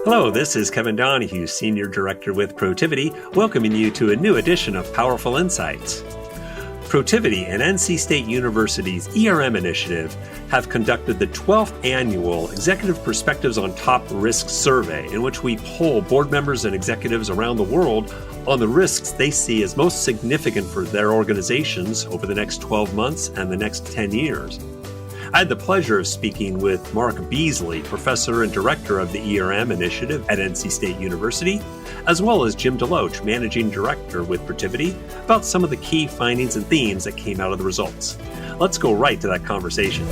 Hello, this is Kevin Donahue, Senior Director with Protiviti, welcoming you to a new edition of Powerful Insights. Protiviti and NC State University's ERM initiative have conducted the 12th annual Executive Perspectives on Top Risk Survey, in which we poll board members and executives around the world on the risks they see as most significant for their organizations over the next 12 months and the next 10 years. I had the pleasure of speaking with Mark Beasley, Professor and Director of the ERM Initiative at NC State University, as well as Jim DeLoach, Managing Director with Protiviti, about some of the key findings and themes that came out of the results. Let's go right to that conversation.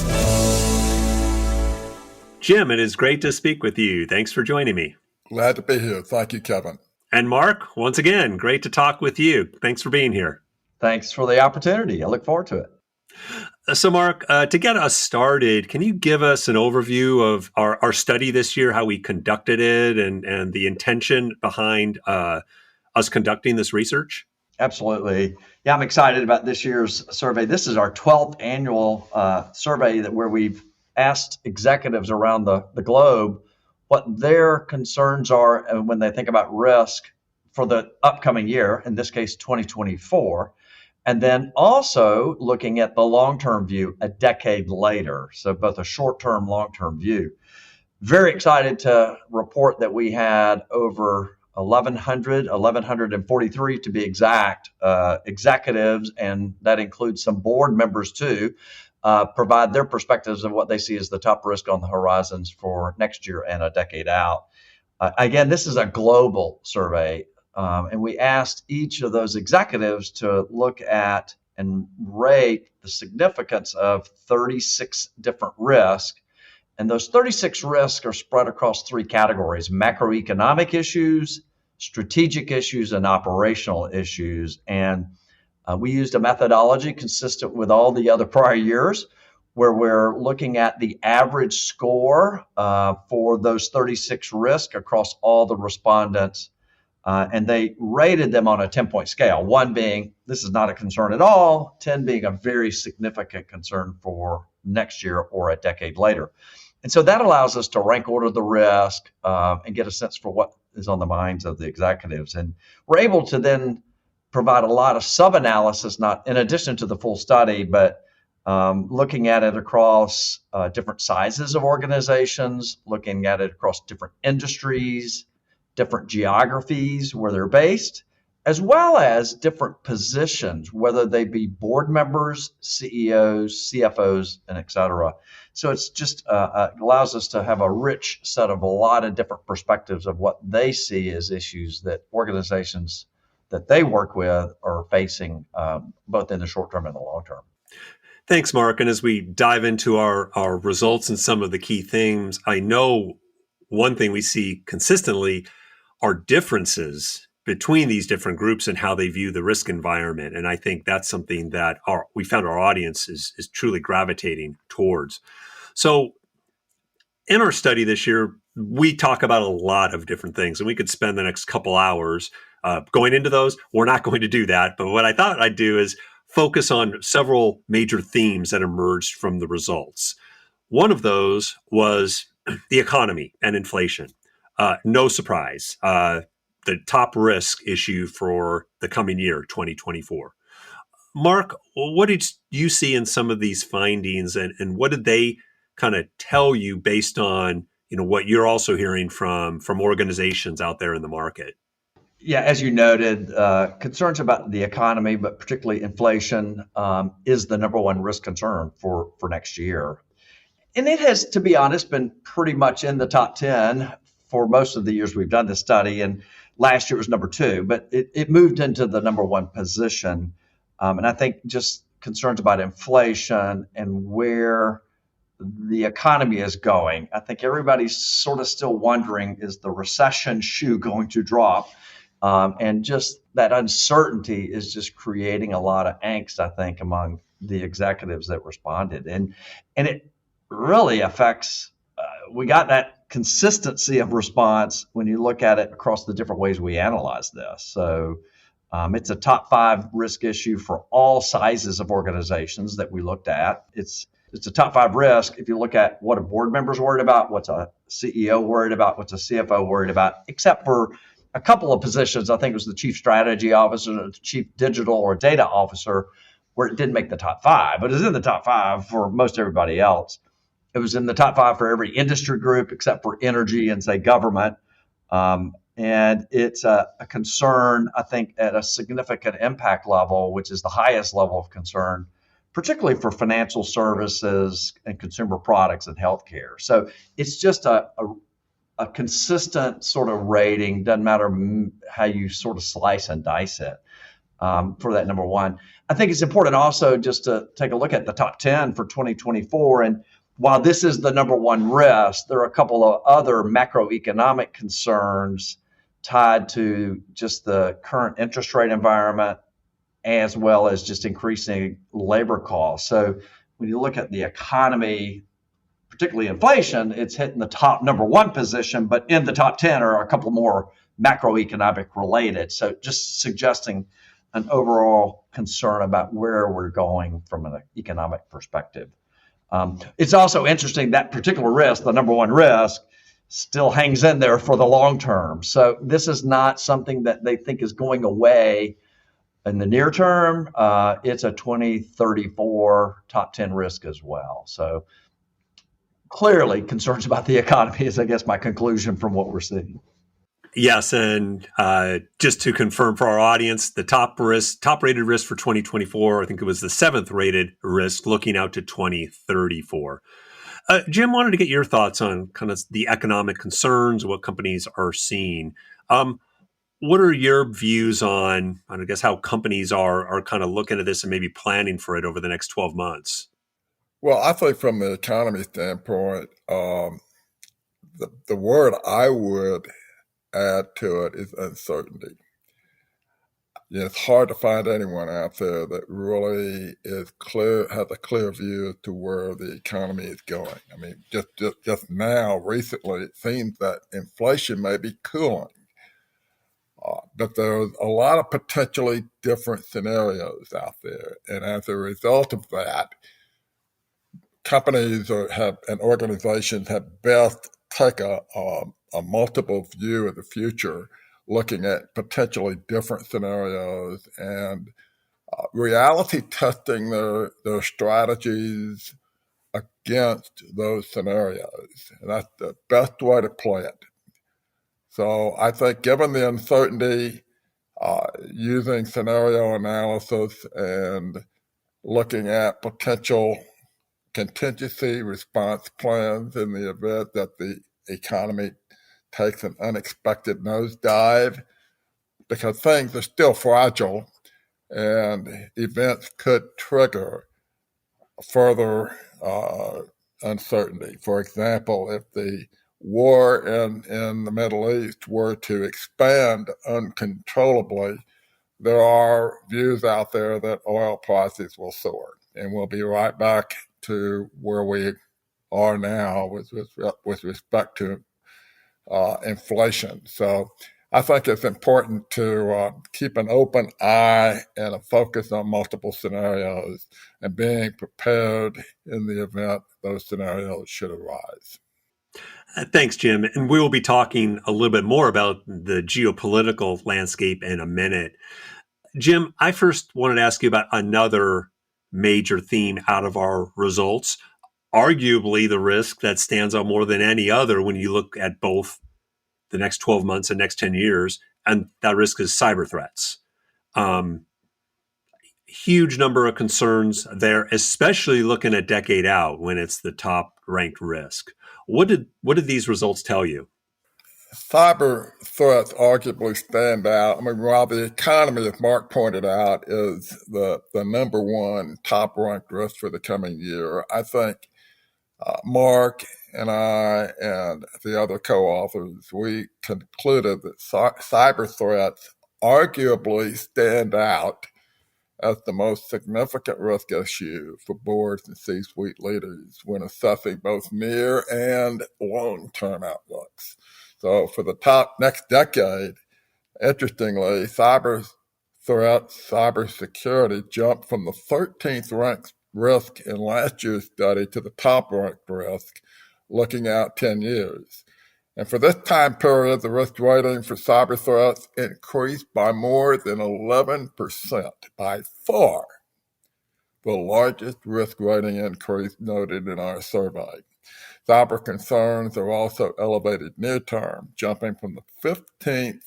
Jim, it is great to speak with you. Thanks for joining me. Glad to be here. Thank you, Kevin. And Mark, once again, great to talk with you. Thanks for being here. Thanks for the opportunity. I look forward to it. So, Mark, to get us started, can you give us an overview of our study this year, how we conducted it, and the intention behind us conducting this research? Absolutely. Yeah, I'm excited about this year's survey. This is our 12th annual survey where we've asked executives around the globe what their concerns are when they think about risk for the upcoming year, in this case, 2024. And then also looking at the long-term view a decade later. So both a short-term, long-term view. Very excited to report that we had over 1,143 to be exact, executives, and that includes some board members too, provide their perspectives of what they see as the top risk on the horizons for next year and a decade out. Again, this is a global survey. And we asked each of those executives to look at and rate the significance of 36 different risks. And those 36 risks are spread across three categories: macroeconomic issues, strategic issues, and operational issues. And we used a methodology consistent with all the other prior years, where we're looking at the average score for those 36 risks across all the respondents. And they rated them on a 10-point scale, 1 being this is not a concern at all, 10 being a very significant concern for next year or a decade later. And so that allows us to rank order the risk and get a sense for what is on the minds of the executives. And we're able to then provide a lot of sub-analysis, not in addition to the full study, but looking at it across different sizes of organizations, looking at it across different industries, different geographies where they're based, as well as different positions, whether they be board members, CEOs, CFOs, and et cetera. So it's just allows us to have a rich set of a lot of different perspectives of what they see as issues that organizations that they work with are facing, both in the short term and the long term. Thanks, Mark. And as we dive into our results and some of the key themes, I know one thing we see consistently are differences between these different groups and how they view the risk environment. And I think that's something that we found our audience is truly gravitating towards. So in our study this year, we talk about a lot of different things, and we could spend the next couple hours going into those. We're not going to do that. But what I thought I'd do is focus on several major themes that emerged from the results. One of those was the economy and inflation. No surprise, the top risk issue for the coming year, 2024. Mark, what did you see in some of these findings, and what did they kind of tell you based on what you're also hearing from organizations out there in the market? Yeah, as you noted, concerns about the economy, but particularly inflation, is the number one risk concern for next year. And it has, to be honest, been pretty much in the top 10 for most of the years we've done this study. And last year it was number 2, but it moved into the number 1 position. And I think just concerns about inflation and where the economy is going. I think everybody's sort of still wondering, is the recession shoe going to drop? And just that uncertainty is just creating a lot of angst, I think, among the executives that responded. And it really affects, we got that consistency of response when you look at it across the different ways we analyze this. So it's a top 5 risk issue for all sizes of organizations that we looked at. It's it's a top 5 risk. If you look at what a board member's worried about, what's a CEO worried about, what's a CFO worried about, except for a couple of positions. I think it was the chief strategy officer, the chief digital or data officer, where it didn't make the top 5, but it's in the top 5 for most everybody else. It was in the top 5 for every industry group except for energy and, say, government. And it's a concern, I think, at a significant impact level, which is the highest level of concern, particularly for financial services and consumer products and healthcare. So it's just a consistent sort of rating, doesn't matter how you sort of slice and dice it, for that number one. I think it's important also just to take a look at the top 10 for 2024. And while this is the number one risk, there are a couple of other macroeconomic concerns tied to just the current interest rate environment, as well as just increasing labor costs. So when you look at the economy, particularly inflation, it's hitting the top number one position, but in the top 10 are a couple more macroeconomic related. So just suggesting an overall concern about where we're going from an economic perspective. It's also interesting that particular risk, the number one risk, still hangs in there for the long term. So this is not something that they think is going away in the near term. It's a 2034 top 10 risk as well. So clearly concerns about the economy is, I guess, my conclusion from what we're seeing. Yes, and just to confirm for our audience, the top rated risk for 2024, I think it was the 7th rated risk looking out to 2034. Jim, wanted to get your thoughts on kind of the economic concerns, what companies are seeing. What are your views on, I guess, how companies are kind of looking at this and maybe planning for it over the next 12 months? Well, I think from the economy standpoint, the word I would add to it is uncertainty. It's hard to find anyone out there that really has a clear view as to where the economy is going. I mean, just now, recently, it seems that inflation may be cooling. But there's a lot of potentially different scenarios out there. And as a result of that, companies and organizations have best take a multiple view of the future, looking at potentially different scenarios and reality testing their strategies against those scenarios. And that's the best way to play it. So I think given the uncertainty, using scenario analysis and looking at potential contingency response plans in the event that the economy takes an unexpected nosedive, because things are still fragile and events could trigger further uncertainty. For example, if the war in the Middle East were to expand uncontrollably, there are views out there that oil prices will soar, and we'll be right back to where we are now with respect to inflation. So I think it's important to keep an open eye and a focus on multiple scenarios and being prepared in the event those scenarios should arise. Thanks, Jim. And we will be talking a little bit more about the geopolitical landscape in a minute. Jim, I first wanted to ask you about another major theme out of our results, arguably the risk that stands out more than any other when you look at both the next 12 months and next 10 years, and that risk is cyber threats. Huge number of concerns there, especially looking a decade out when it's the top ranked risk. What did these results tell you? Cyber threats arguably stand out. I mean, while the economy, as Mark pointed out, is the number one top ranked risk for the coming year, I think Mark and I and the other co-authors, we concluded that cyber threats arguably stand out as the most significant risk issue for boards and C-suite leaders when assessing both near and long-term outlooks. So for the next decade, interestingly, cyber threats, cybersecurity jumped from the 13th ranked risk in last year's study to the top-ranked risk, looking out 10 years. And for this time period, the risk rating for cyber threats increased by more than 11%, by far the largest risk rating increase noted in our survey. Cyber concerns are also elevated near term, jumping from the 15th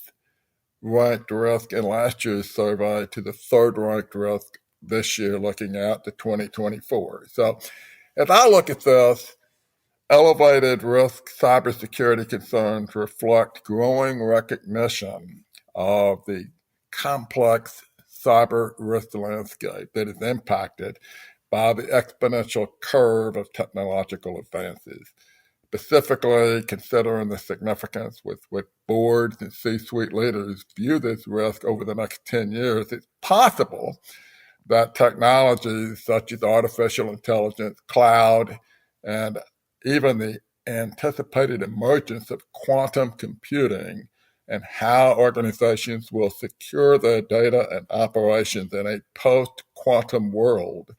ranked risk in last year's survey to the third ranked risk this year, looking out to 2024. So as I look at this, elevated risk cybersecurity concerns reflect growing recognition of the complex cyber risk landscape that is impacted by the exponential curve of technological advances. Specifically, considering the significance with which boards and C-suite leaders view this risk over the next 10 years, it's possible that technologies such as artificial intelligence, cloud, and even the anticipated emergence of quantum computing and how organizations will secure their data and operations in a post-quantum world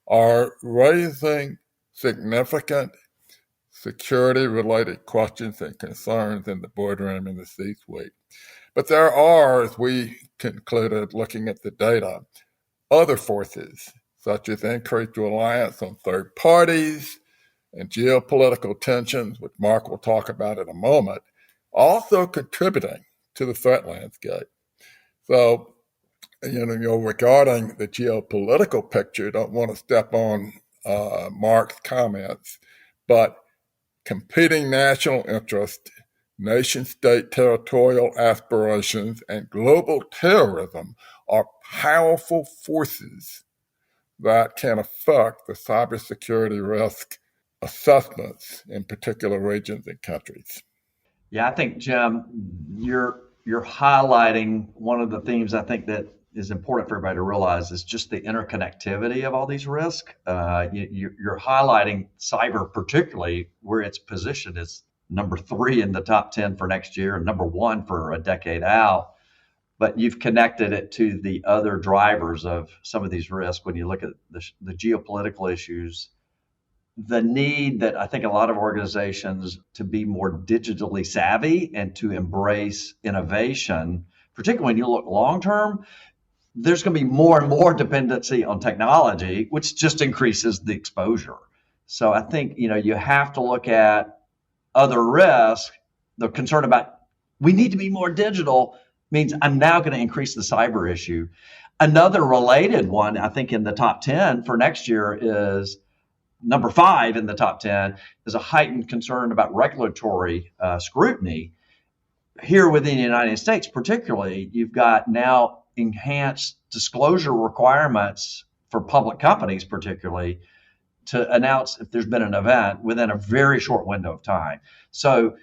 are raising significant security-related questions and concerns in the boardroom and the C-suite. But there are, as we concluded looking at the data, other forces, such as increased reliance on third parties and geopolitical tensions, which Mark will talk about in a moment, also contributing to the threat landscape. So, regarding the geopolitical picture, don't want to step on Mark's comments, but competing national interest, nation-state territorial aspirations, and global terrorism are powerful forces that can affect the cybersecurity risk assessments in particular regions and countries. Yeah, I think, Jim, you're highlighting one of the themes I think that is important for everybody to realize is just the interconnectivity of all these risks. You're highlighting cyber, particularly where its position is number 3 in the top 10 for next year and number 1 for a decade out. But you've connected it to the other drivers of some of these risks when you look at the geopolitical issues, the need that I think a lot of organizations to be more digitally savvy and to embrace innovation, particularly when you look long term, there's going to be more and more dependency on technology, which just increases the exposure. So I think, you have to look at other risks. The concern about we need to be more digital means I'm now going to increase the cyber issue. Another related one, I think, in the top 10 for next year is number 5 in the top 10 is a heightened concern about regulatory scrutiny. Here within the United States, particularly, you've got now enhanced disclosure requirements for public companies, particularly, to announce if there's been an event within a very short window of time. So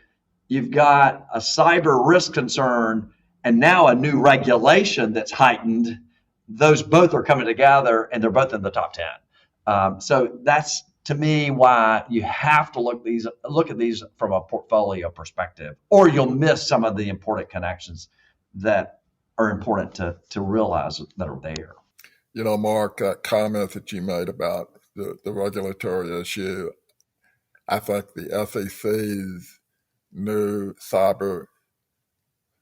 you've got a cyber risk concern and now a new regulation that's heightened. Those both are coming together and they're both in the top 10. So that's, to me, why you have to look at these from a portfolio perspective, or you'll miss some of the important connections that are important to realize that are there. Mark, that comment that you made about the regulatory issue, I think the SEC's new cyber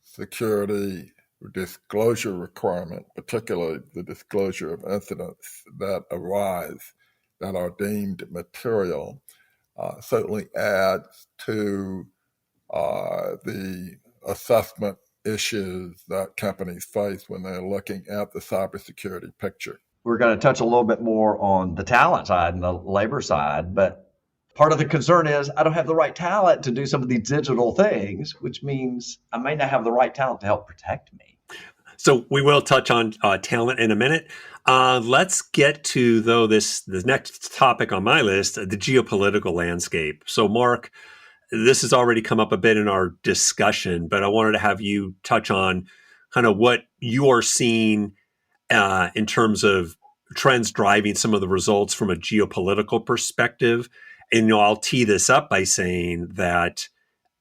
security disclosure requirement, particularly the disclosure of incidents that arise that are deemed material, certainly adds to the assessment issues that companies face when they're looking at the cybersecurity picture. We're going to touch a little bit more on the talent side and the labor side, but part of the concern is I don't have the right talent to do some of these digital things, which means I may not have the right talent to help protect me. So we will touch on talent in a minute. Let's get to, though, the next topic on my list, the geopolitical landscape. So, Mark, this has already come up a bit in our discussion, but I wanted to have you touch on kind of what you are seeing in terms of trends driving some of the results from a geopolitical perspective. And I'll tee this up by saying that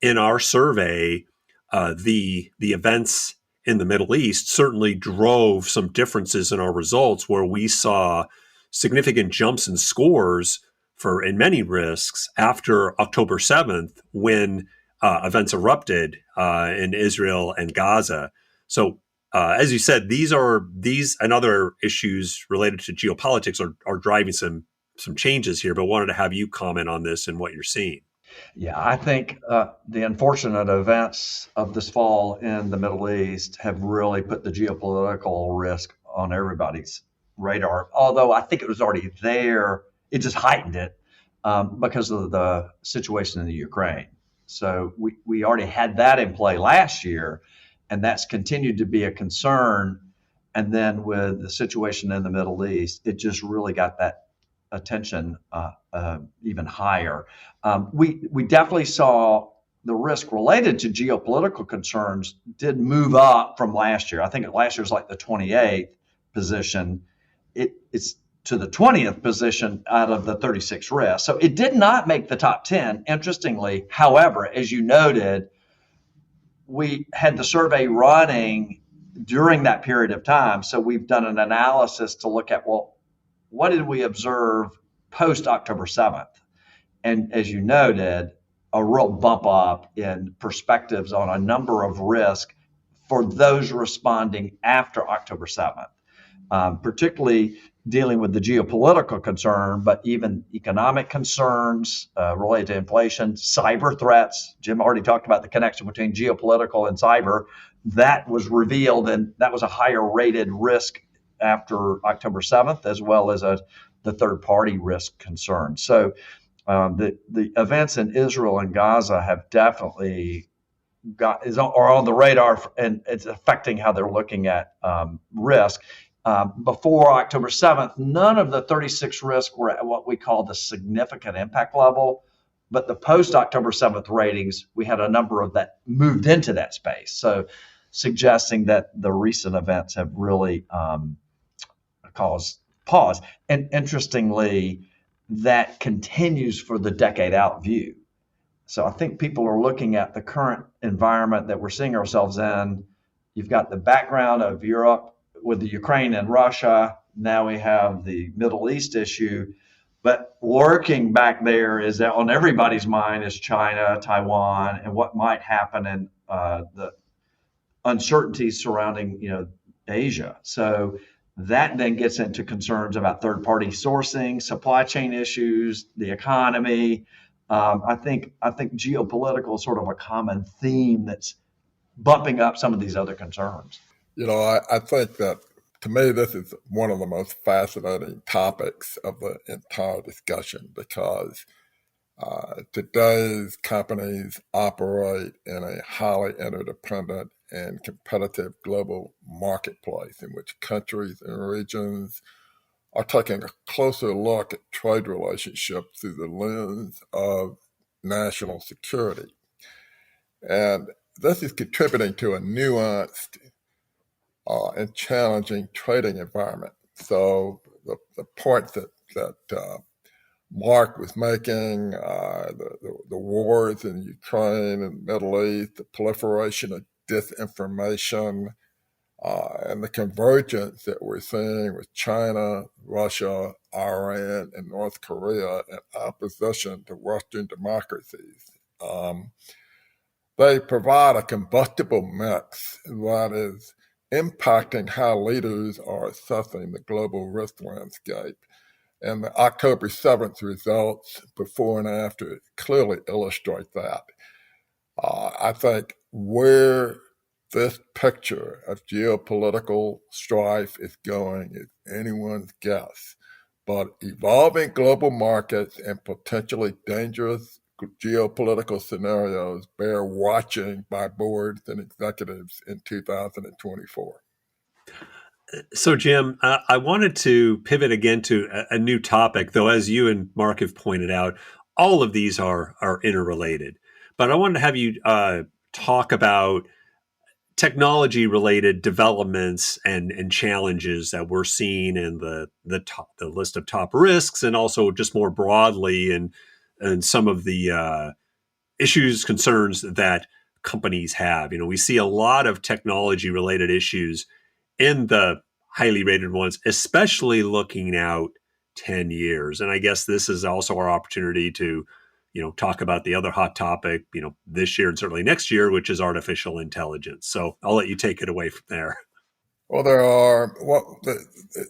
in our survey, the events in the Middle East certainly drove some differences in our results, where we saw significant jumps in scores for in many risks after October 7th, when events erupted in Israel and Gaza. So, as you said, these and other issues related to geopolitics are driving some changes here. But wanted to have you comment on this and what you're seeing. Yeah, I think the unfortunate events of this fall in the Middle East have really put the geopolitical risk on everybody's radar. Although I think it was already there, it just heightened it because of the situation in the Ukraine. So we already had that in play last year, and that's continued to be a concern. And then with the situation in the Middle East, it just really got that attention even higher. We definitely saw the risk related to geopolitical concerns did move up from last year. I think last year was like the 28th position. It's to the 20th position out of the 36 risks. So it did not make the top 10, interestingly. However, as you noted, we had the survey running during that period of time. So we've done an analysis to look at, well, what did we observe post October 7th? And as you noted, a real bump up in perspectives on a number of risks for those responding after October 7th, particularly dealing with the geopolitical concern, but even economic concerns related to inflation, cyber threats. Jim already talked about the connection between geopolitical and cyber. That was revealed, and that was a higher rated risk after October 7th, as well as the third-party risk concern. So the events in Israel and Gaza have definitely are on the radar, and it's affecting how they're looking at risk. Before October 7th, none of the 36 risks were at what we call the significant impact level. But the post-October 7th ratings, we had a number of that moved into that space. So suggesting that the recent events have really caused pause. And interestingly, that continues for the decade out view. So I think people are looking at the current environment that we're seeing ourselves in. You've got the background of Europe with the Ukraine and Russia. Now we have the Middle East issue. But lurking back there is that on everybody's mind is China, Taiwan, and what might happen in the uncertainties surrounding Asia. So that then gets into concerns about third-party sourcing, supply chain issues, the economy. I think geopolitical is sort of a common theme that's bumping up some of these other concerns. I think that, to me, this is one of the most fascinating topics of the entire discussion, because today's companies operate in a highly interdependent and competitive global marketplace in which countries and regions are taking a closer look at trade relationships through the lens of national security. And this is contributing to a nuanced and challenging trading environment. So the point that Mark was making, the wars in Ukraine and the Middle East, the proliferation of disinformation, and the convergence that we're seeing with China, Russia, Iran, and North Korea in opposition to Western democracies. They provide a combustible mix that is impacting how leaders are assessing the global risk landscape. And the October 7th results, before and after, clearly illustrate that. I think where this picture of geopolitical strife is going is anyone's guess. But evolving global markets and potentially dangerous geopolitical scenarios bear watching by boards and executives in 2024. So, Jim, I wanted to pivot again to a new topic, though, as you and Mark have pointed out, all of these are interrelated. But I wanted to have you talk about technology-related developments and challenges that we're seeing in the list of top risks, and also just more broadly and some of the issues, concerns that companies have. We see a lot of technology-related issues in the highly rated ones, especially looking out 10 years. And I guess this is also our opportunity to, talk about the other hot topic, this year and certainly next year, which is artificial intelligence. So I'll let you take it away from there. Well, the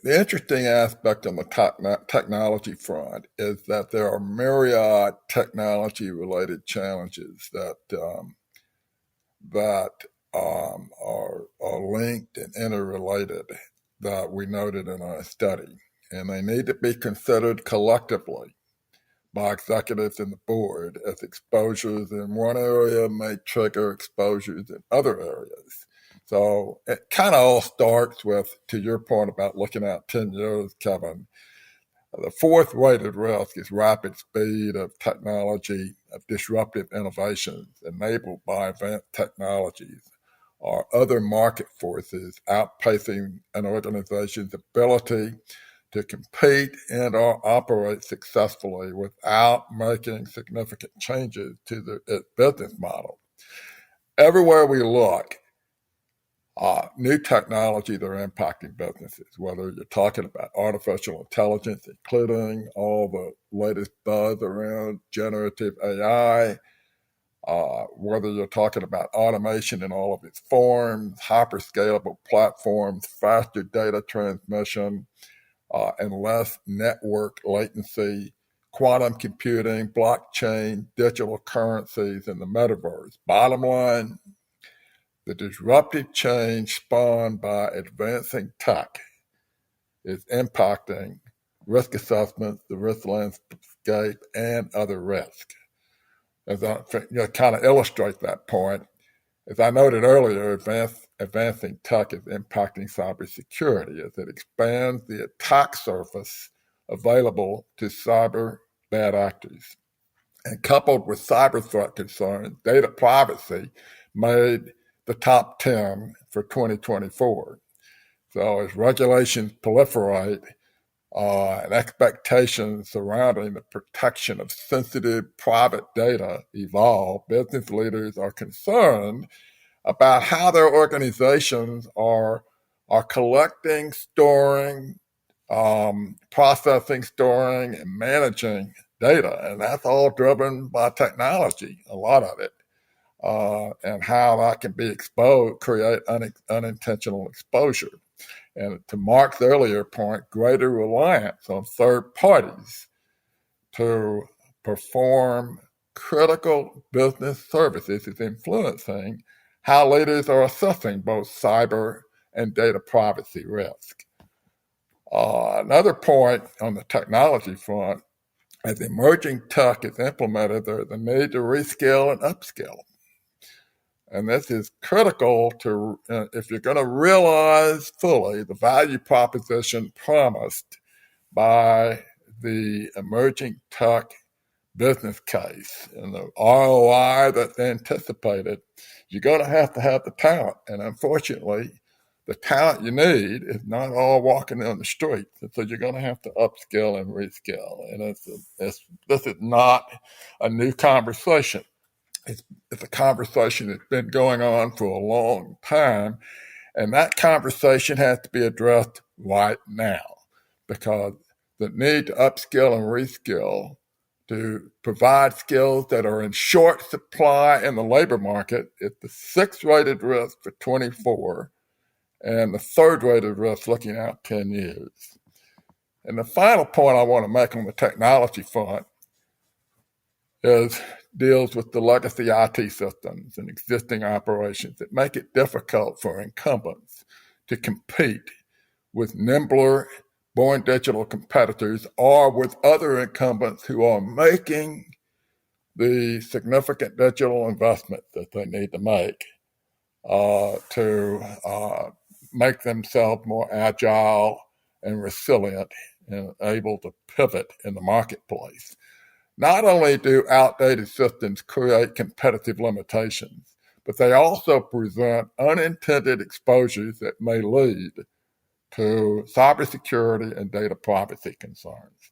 interesting aspect on the technology front is that there are myriad technology-related challenges that are linked and interrelated that we noted in our study, and they need to be considered collectively by executives and the board, as exposures in one area may trigger exposures in other areas. So it kind of all starts with, to your point about looking at 10 years, Kevin, the fourth weighted risk is rapid speed of technology, of disruptive innovations enabled by advanced technologies or other market forces outpacing an organization's ability to compete and or operate successfully without making significant changes to its business model. Everywhere we look, new technologies are impacting businesses, whether you're talking about artificial intelligence, including all the latest buzz around generative AI, whether you're talking about automation in all of its forms, hyperscalable platforms, faster data transmission, and less network latency, quantum computing, blockchain, digital currencies, and the metaverse. Bottom line, the disruptive change spawned by advancing tech is impacting risk assessments, the risk landscape, and other risks. As I kind of illustrate that point, as I noted earlier, advancing tech is impacting cybersecurity as it expands the attack surface available to cyber bad actors. And coupled with cyber threat concerns, data privacy made the top 10 for 2024. So as regulations proliferate and expectations surrounding the protection of sensitive private data evolve, business leaders are concerned about how their organizations are collecting, storing, processing, storing, and managing data. And that's all driven by technology, a lot of it. And how that can be exposed, create unintentional exposure. And to Mark's earlier point, greater reliance on third parties to perform critical business services is influencing how leaders are assessing both cyber and data privacy risk. Another point on the technology front, as emerging tech is implemented, there's a need to reskill and upskill. And this is critical to, if you're going to realize fully the value proposition promised by the emerging tech business case and the ROI that's anticipated, you're going to have the talent. And unfortunately, the talent you need is not all walking on the streets. And so you're going to have to upskill and reskill. And this is not a new conversation. It's a conversation that's been going on for a long time, and that conversation has to be addressed right now, because the need to upskill and reskill to provide skills that are in short supply in the labor market is the sixth rated risk for 24 and the third rated risk looking out 10 years. And the final point I want to make on the technology front deals with the legacy IT systems and existing operations that make it difficult for incumbents to compete with nimbler, born digital competitors or with other incumbents who are making the significant digital investment that they need to make to make themselves more agile and resilient and able to pivot in the marketplace. Not only do outdated systems create competitive limitations, but they also present unintended exposures that may lead to cybersecurity and data privacy concerns.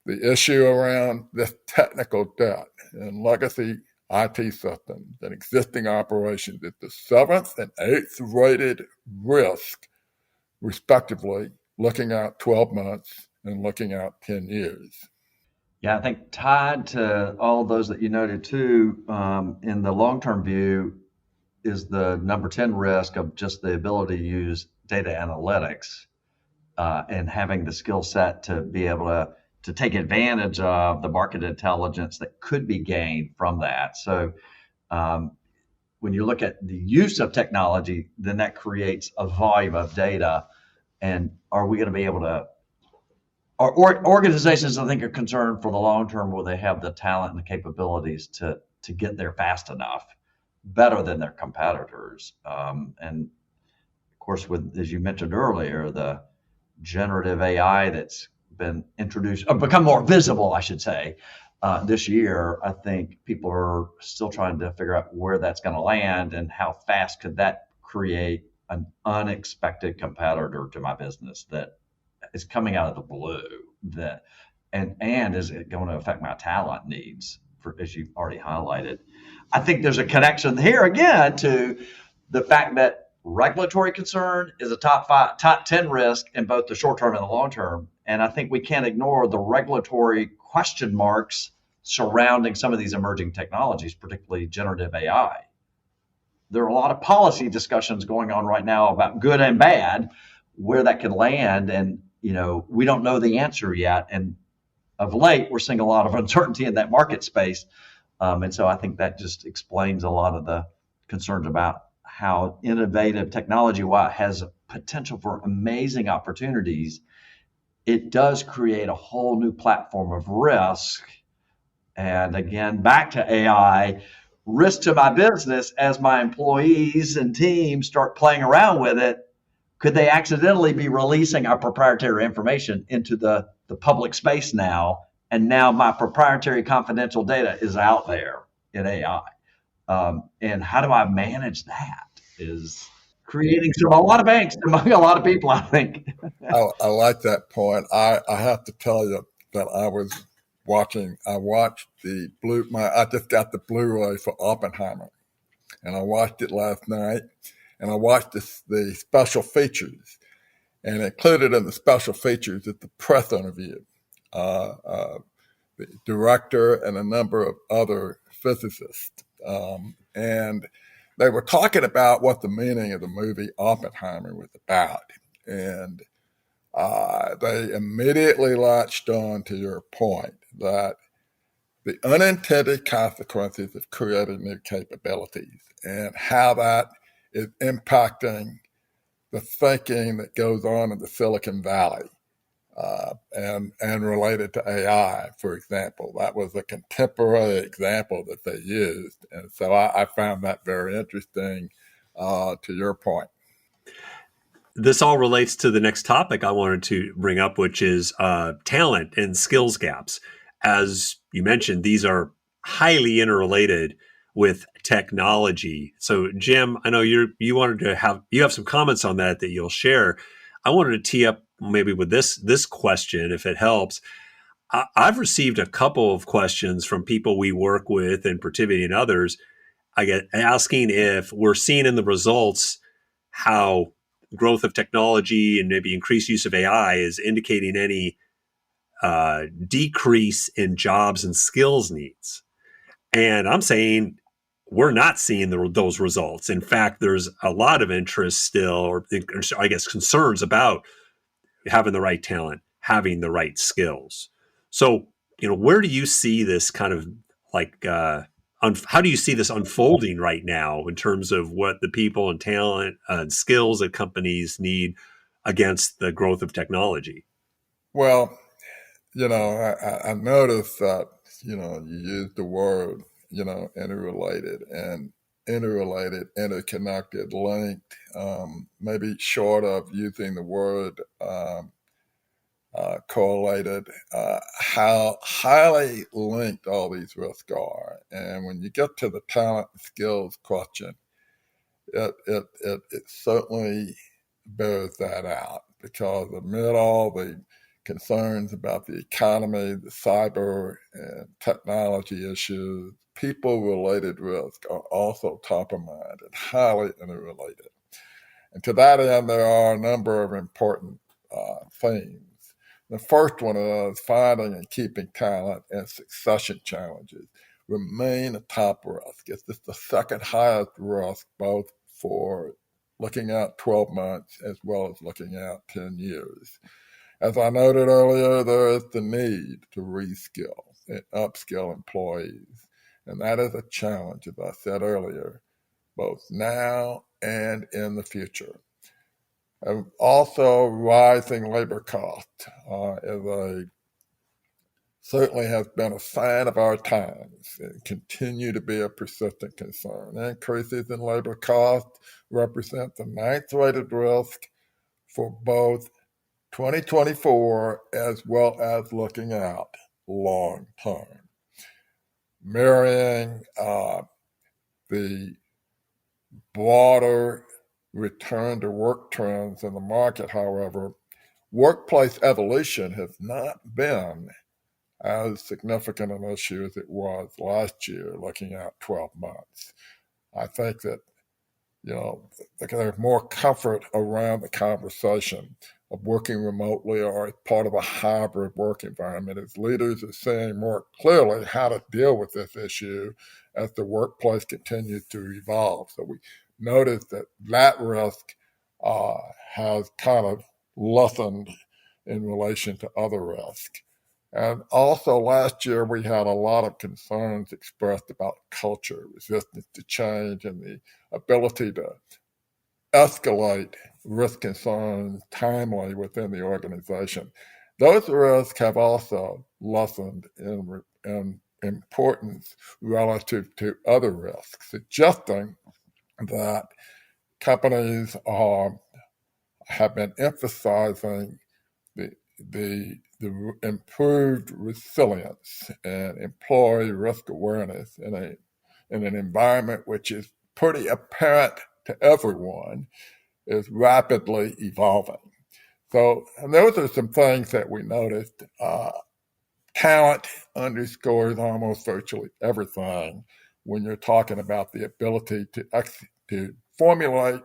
The issue around this technical debt and legacy IT systems and existing operations is the seventh and eighth rated risk, respectively, looking at 12 months and looking out 10 years. Yeah, I think tied to all those that you noted too, in the long-term view, is the number 10 risk of just the ability to use data analytics and having the skill set to be able to take advantage of the market intelligence that could be gained from that. So um, when you look at the use of technology, then that creates a volume of data. And are we going to be able to? Organizations, I think, are concerned for the long term, will they have the talent and the capabilities to get there fast enough, better than their competitors. And of course, with, as you mentioned earlier, the generative AI that's been introduced or become more visible, I should say, this year. I think people are still trying to figure out where that's going to land and how fast could that create an unexpected competitor to my business that is coming out of the blue. That and is it going to affect my talent needs, for, as you've already highlighted. I think there's a connection here again to the fact that regulatory concern is a top 10 risk in both the short term and the long term. And I think we can't ignore the regulatory question marks surrounding some of these emerging technologies, particularly generative AI. There are a lot of policy discussions going on right now about good and bad, where that could land. And, we don't know the answer yet. And of late, we're seeing a lot of uncertainty in that market space. And so I think that just explains a lot of the concerns about how innovative technology, while it has potential for amazing opportunities, it does create a whole new platform of risk. And again, back to AI, risk to my business as my employees and teams start playing around with it. Could they accidentally be releasing our proprietary information into the public space now? And now my proprietary confidential data is out there in AI. And how do I manage that? Is creating a lot of angst among a lot of people, I think. I like that point. I have to tell you that I watched I just got the Blu-ray for Oppenheimer, and I watched it last night, and I watched the special features, and included in the special features is the press interview. The director and a number of other physicists. And they were talking about what the meaning of the movie Oppenheimer was about. And they immediately latched on to your point that the unintended consequences of creating new capabilities and how that is impacting the thinking that goes on in the Silicon Valley. And related to AI, for example. That was a contemporary example that they used. And so I found that very interesting to your point. This all relates to the next topic I wanted to bring up, which is talent and skills gaps. As you mentioned, these are highly interrelated with technology. So, Jim, I know you have some comments on that you'll share. I wanted to tee up maybe with this question, if it helps. I've received a couple of questions from people we work with in Protiviti and others. I get asking if we're seeing in the results how growth of technology and maybe increased use of AI is indicating any decrease in jobs and skills needs. And I'm saying we're not seeing those results. In fact, there's a lot of interest still, or I guess concerns about having the right talent, having the right skills. So, where do you see this kind of how do you see this unfolding right now in terms of what the people and talent and skills that companies need against the growth of technology? Well, I noticed that, you used the word, interrelated, interconnected, linked, maybe short of using the word correlated, how highly linked all these risks are. And when you get to the talent and skills question, it certainly bears that out, because amid all the concerns about the economy, the cyber and technology issues, people-related risk are also top of mind and highly interrelated. And to that end, there are a number of important themes. The first one is finding and keeping talent, and succession challenges remain a top risk. It's just the second highest risk, both for looking out 12 months as well as looking out 10 years. As I noted earlier, there is the need to reskill and upskill employees. And that is a challenge, as I said earlier, both now and in the future. Also, rising labor costs certainly has been a sign of our times and continue to be a persistent concern. Increases in labor costs represent the ninth rated risk for both 2024 as well as looking out long term. Mirroring the broader return to work trends in the market, however, workplace evolution has not been as significant an issue as it was last year, looking at 12 months. I think that, there's more comfort around the conversation of working remotely or as part of a hybrid work environment, as leaders are saying more clearly how to deal with this issue as the workplace continues to evolve. So we noticed that risk has kind of lessened in relation to other risks. And also last year, we had a lot of concerns expressed about culture, resistance to change, and the ability to escalate risk concerns timely within the organization. Those risks have also lessened in importance relative to other risks, suggesting that companies have been emphasizing the improved resilience and employee risk awareness in an environment which is pretty apparent to everyone is rapidly evolving. So, and those are some things that we noticed. Talent underscores almost virtually everything when you're talking about the ability to formulate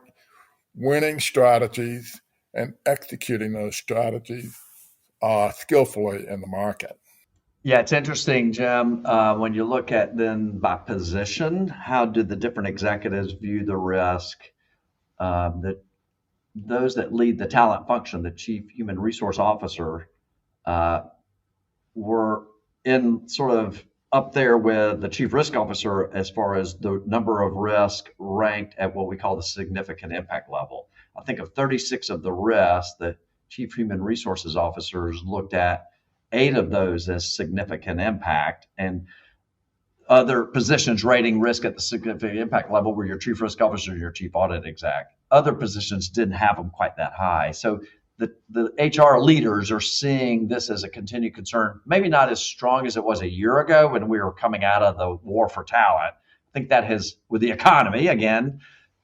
winning strategies and executing those strategies skillfully in the market. Yeah, it's interesting, Jim. When you look at then by position, how do the different executives view the risk? That those that lead the talent function, the chief human resource officer, uh, were in sort of up there with the chief risk officer as far as the number of risk ranked at what we call the significant impact level. I think of 36 of the risks that chief human resources officers looked at, 8 of those as significant impact, and other positions rating risk at the significant impact level were your chief risk officer, your chief audit exec. Other positions didn't have them quite that high. So the HR leaders are seeing this as a continued concern, maybe not as strong as it was a year ago when we were coming out of the war for talent. I think that has, with the economy, again,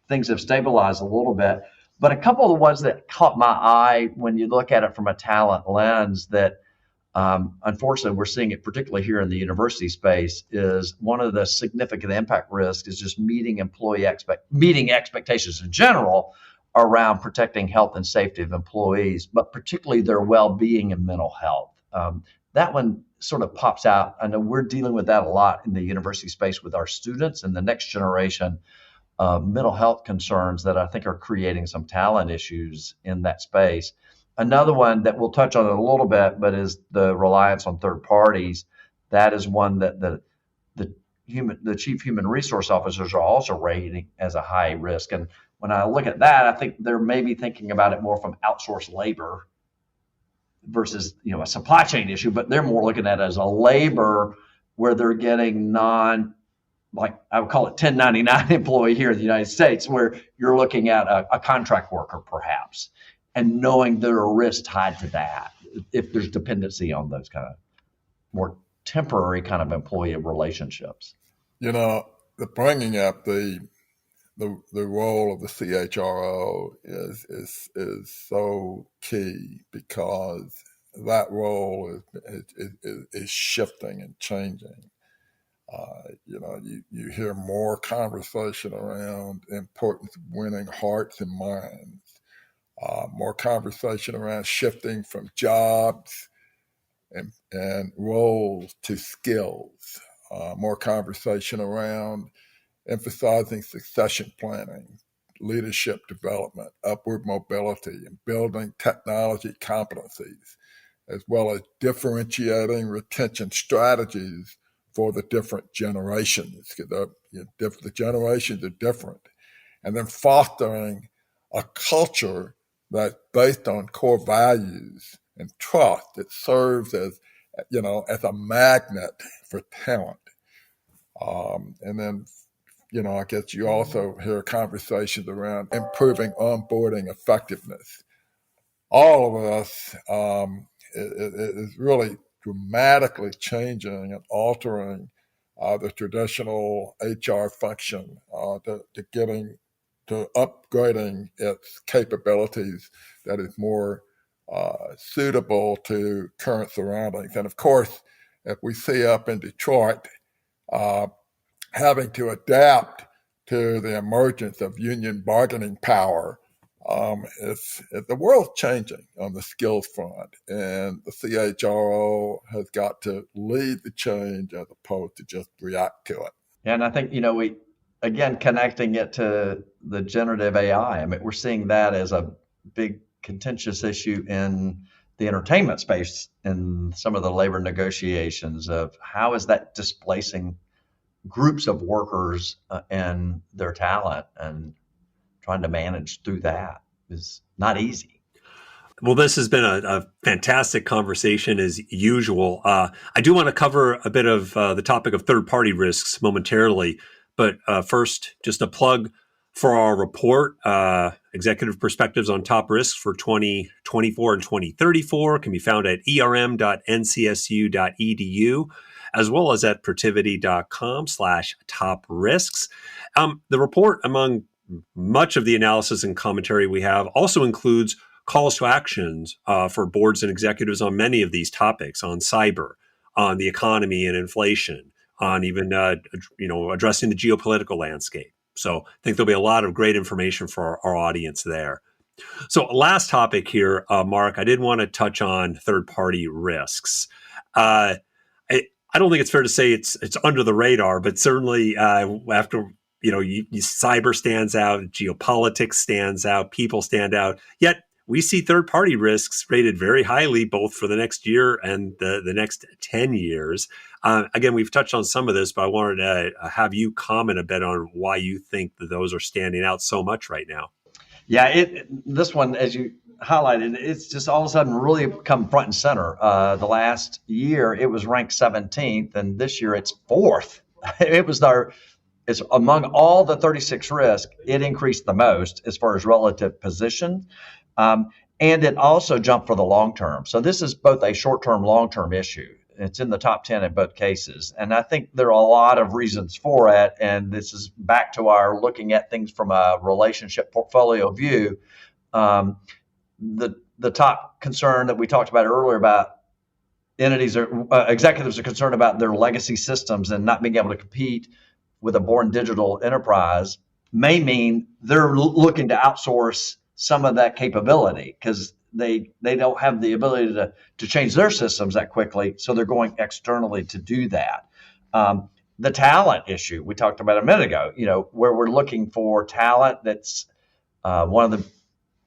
things have stabilized a little bit. But a couple of the ones that caught my eye when you look at it from a talent lens that unfortunately, we're seeing it particularly here in the university space, is one of the significant impact risks is just meeting expectations in general around protecting health and safety of employees, but particularly their well-being and mental health. That one sort of pops out. I know we're dealing with that a lot in the university space with our students and the next generation mental health concerns that I think are creating some talent issues in that space. Another one that we'll touch on it a little bit, but is the reliance on third parties. That is one that the chief human resource officers are also rating as a high risk. And when I look at that, I think they're maybe thinking about it more from outsourced labor versus a supply chain issue, but they're more looking at it as a labor where they're getting like I would call it 1099 employee here in the United States, where you're looking at a contract worker perhaps, and knowing there are risks tied to that if there's dependency on those kind of more temporary kind of employee relationships. The bringing up the role of the CHRO is so key, because that role is shifting and changing. You hear more conversation around the importance of winning hearts and minds, more conversation around shifting from jobs and roles to skills. More conversation around emphasizing succession planning, leadership development, upward mobility, and building technology competencies, as well as differentiating retention strategies for the different generations, because the generations are different. And then fostering a culture that's based on core values and trust that serves as, as a magnet for talent. And then, I guess you also hear conversations around improving onboarding effectiveness. All of us is really dramatically changing and altering the traditional HR function to upgrading its capabilities that is more suitable to current surroundings. And of course, if we see up in Detroit, having to adapt to the emergence of union bargaining power, the world's changing on the skills front, and the CHRO has got to lead the change as opposed to just react to it. And I think, we, again, connecting it to the generative AI, I mean, we're seeing that as a big contentious issue in the entertainment space in some of the labor negotiations of how is that displacing groups of workers and their talent, and trying to manage through that is not easy. Well, this has been a fantastic conversation as usual. I do want to cover a bit of the topic of third-party risks momentarily, but first, just a plug for our report, Executive Perspectives on Top Risks for 2024 and 2034, can be found at erm.ncsu.edu, as well as at protiviti.com/top risks. The report, among much of the analysis and commentary we have, also includes calls to actions for boards and executives on many of these topics, on cyber, on the economy and inflation, on even addressing the geopolitical landscape. So I think there'll be a lot of great information for our audience there. So last topic here, Mark, I did want to touch on third-party risks. I don't think it's fair to say it's under the radar, but certainly after cyber stands out, geopolitics stands out, people stand out. Yet we see third-party risks rated very highly, both for the next year and the next 10 years. Again, we've touched on some of this, but I wanted to have you comment a bit on why you think that those are standing out so much right now. Yeah, this one, as you highlighted, it's just all of a sudden really come front and center. The last year it was ranked 17th, and this year it's 4th. It's among all the 36 risks, it increased the most as far as relative position. And it also jumped for the long term. So this is both a short-term, long-term issue. It's in the top 10 in both cases. And I think there are a lot of reasons for it. And this is back to our looking at things from a relationship portfolio view. The top concern that we talked about earlier about executives are concerned about their legacy systems and not being able to compete with a born digital enterprise may mean they're looking to outsource some of that capability because they don't have the ability to change their systems that quickly. So they're going externally to do that. The talent issue we talked about a minute ago, where we're looking for talent. That's one of the,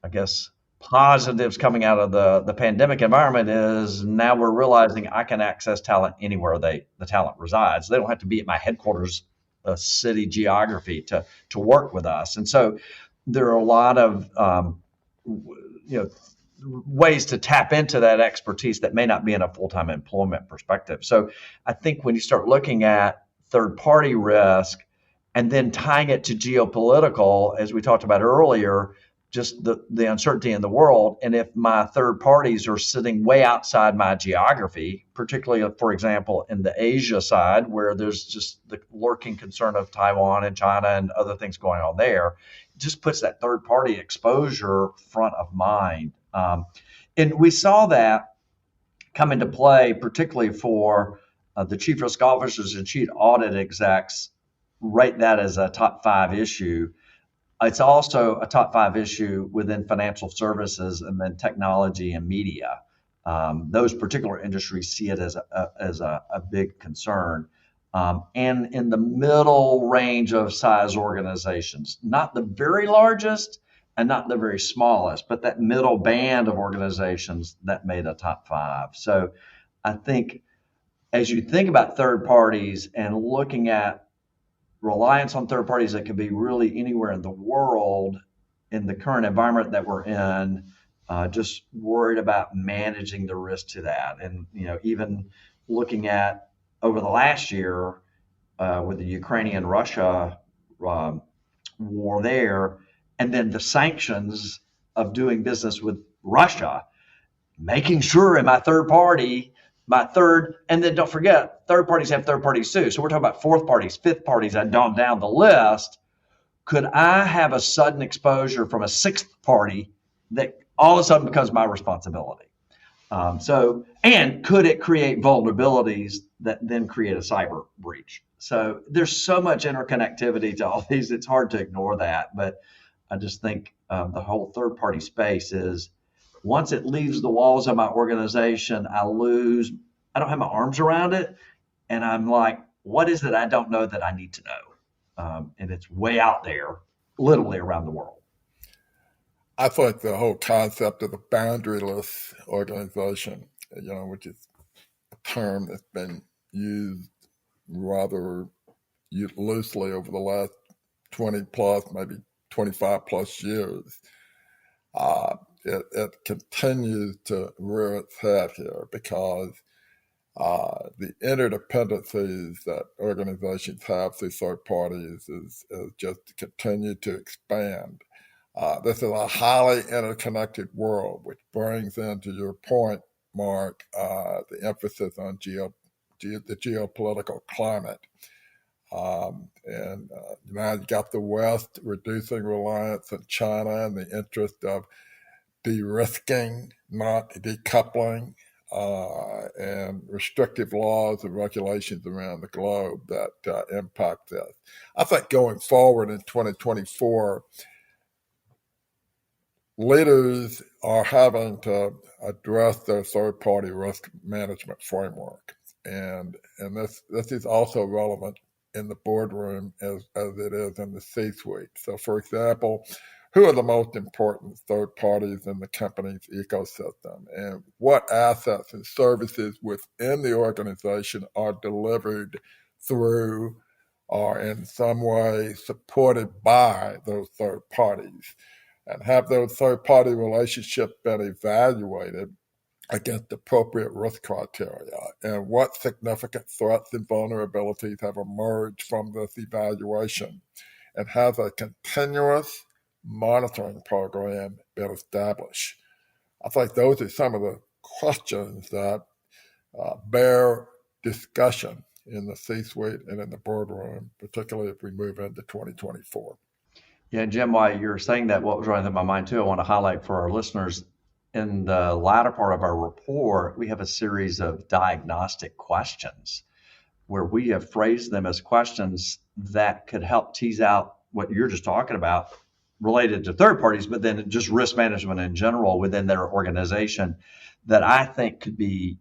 I guess, positives coming out of the pandemic environment is now we're realizing I can access talent anywhere the talent resides. They don't have to be at my headquarters, city geography to work with us. And so there are a lot of ways to tap into that expertise that may not be in a full-time employment perspective. So I think when you start looking at third-party risk and then tying it to geopolitical, as we talked about earlier, just the uncertainty in the world. And if my third parties are sitting way outside my geography, particularly, for example, in the Asia side, where there's just the lurking concern of Taiwan and China and other things going on there, it just puts that third party exposure front of mind. And we saw that come into play, particularly for the chief risk officers and chief audit execs, rate that as a top 5 issue. It's also a top 5 issue within financial services and then technology and media. those particular industries see it as a big concern. And in the middle range of size organizations, not the very largest and not the very smallest, but that middle band of organizations that made a top 5. So I think as you think about third parties and looking at reliance on third parties that could be really anywhere in the world in the current environment that we're in, just worried about managing the risk to that. And, even looking at over the last year with the Ukrainian-Russia war there, and then the sanctions of doing business with Russia, making sure in my and then don't forget, third parties have third parties too. So we're talking about fourth parties, fifth parties, and down the list. Could I have a sudden exposure from a sixth party that all of a sudden becomes my responsibility? And could it create vulnerabilities that then create a cyber breach? So there's so much interconnectivity to all these, it's hard to ignore that. But I just think the whole third party space is, once it leaves the walls of my organization, I don't have my arms around it. And I'm like, what is it I don't know that I need to know? And it's way out there, literally around the world. I think the whole concept of the boundaryless organization, which is a term that's been used rather loosely over the last 20 plus, maybe 25 plus years, it continues to rear its head here because the interdependencies that organizations have through third parties is just continue to expand. This is a highly interconnected world, which brings into your point, Mark, the emphasis on the geopolitical climate. And now you got the West reducing reliance on China in the interest of de-risking, not decoupling, and restrictive laws and regulations around the globe that impact this. I think going forward in 2024, leaders are having to address their third-party risk management framework. And this is also relevant in the boardroom as it is in the C-suite. So, for example, who are the most important third parties in the company's ecosystem, and what assets and services within the organization are delivered through or in some way supported by those third parties, and have those third party relationships been evaluated against appropriate risk criteria, and what significant threats and vulnerabilities have emerged from this evaluation, and has a continuous monitoring program been established. I think those are some of the questions that bear discussion in the C-suite and in the boardroom, particularly if we move into 2024. Yeah, Jim, while you're saying that, what was running through my mind too, I want to highlight for our listeners, in the latter part of our report, we have a series of diagnostic questions where we have phrased them as questions that could help tease out what you're just talking about related to third parties, but then just risk management in general within their organization, that I think could be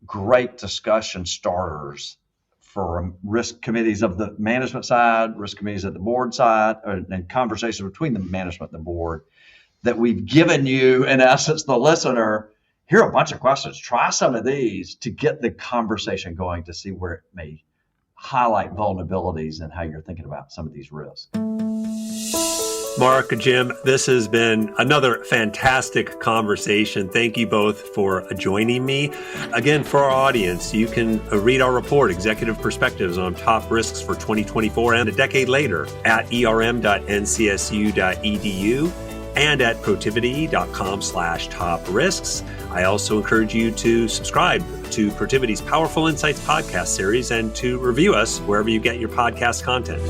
great discussion starters for risk committees of the management side, risk committees at the board side, and conversations between the management and the board, that we've given you, in essence, the listener, here are a bunch of questions. Try some of these to get the conversation going, to see where it may highlight vulnerabilities and how you're thinking about some of these risks. Mark, Jim, this has been another fantastic conversation. Thank you both for joining me. Again, for our audience, you can read our report, Executive Perspectives on Top Risks for 2024 and a Decade Later, at erm.ncsu.edu and at protiviti.com/top risks. I also encourage you to subscribe to Protiviti's Powerful Insights podcast series and to review us wherever you get your podcast content.